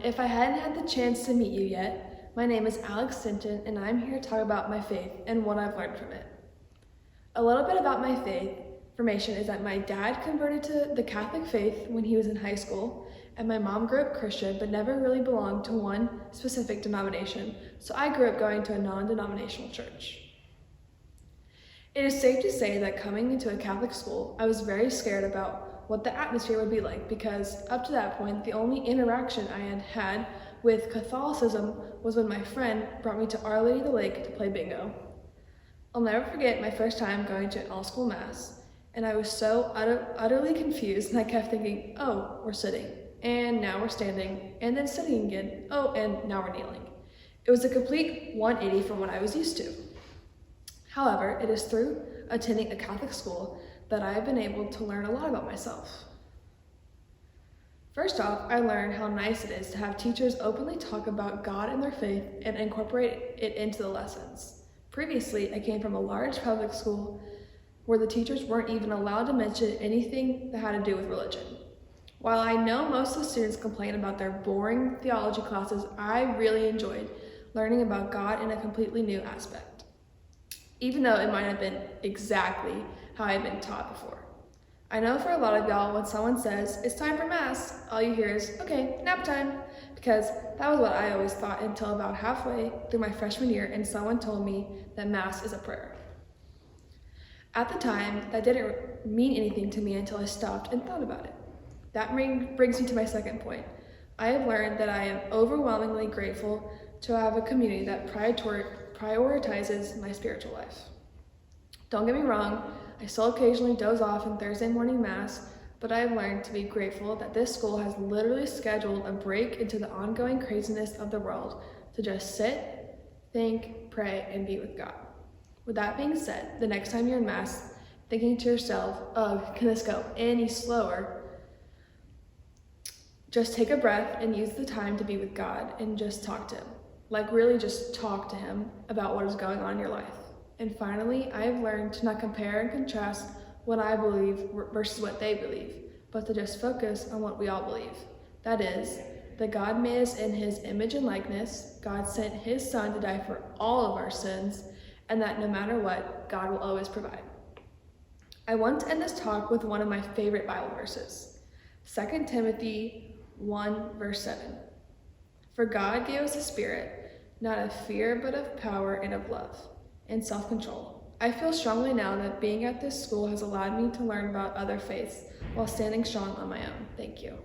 if I hadn't had the chance to meet you yet, my name is Denton, and I'm here to talk about my faith and what I've learned from it. A little bit about my faith formation is that my dad converted to the Catholic faith when he was in high school, and my mom grew up Christian but never really belonged to one specific denomination, so I grew up going to a non-denominational church. It is safe to say that coming into a Catholic school, I was very scared about what the atmosphere would be like, because up to that point, the only interaction I had had with Catholicism was when my friend brought me to Our Lady of the Lake to play bingo. I'll never forget my first time going to an all-school mass, and I was so utterly confused, and I kept thinking, oh, we're sitting, and now we're standing, and then sitting again, oh, and now we're kneeling. It was a complete 180 from what I was used to. However, it is through attending a Catholic school that I have been able to learn a lot about myself. First off, I learned how nice it is to have teachers openly talk about God and their faith and incorporate it into the lessons. Previously, I came from a large public school where the teachers weren't even allowed to mention anything that had to do with religion. While I know most of the students complain about their boring theology classes, I really enjoyed learning about God in a completely new aspect, even though it might have been exactly how I've been taught before. I know for a lot of y'all, when someone says, it's time for mass, all you hear is, okay, nap time, because that was what I always thought until about halfway through my freshman year and someone told me that mass is a prayer. At the time, that didn't mean anything to me until I stopped and thought about it. That brings me to my second point. I have learned that I am overwhelmingly grateful to have a community that prioritizes my spiritual life. Don't get me wrong, I still occasionally doze off in Thursday morning mass, but I have learned to be grateful that this school has literally scheduled a break into the ongoing craziness of the world to just sit, think, pray, and be with God. With that being said, the next time you're in mass, thinking to yourself, oh, can this go any slower? Just take a breath and use the time to be with God and just talk to Him. Like really just talk to Him about what is going on in your life. And finally, I have learned to not compare and contrast what I believe versus what they believe, but to just focus on what we all believe. That is, that God made us in His image and likeness, God sent His Son to die for all of our sins, and that no matter what, God will always provide. I want to end this talk with one of my favorite Bible verses, 2 Timothy 1, verse 7. For God gave us a spirit, not of fear, but of power and of love and self-control. I feel strongly now that being at this school has allowed me to learn about other faiths while standing strong on my own. Thank you.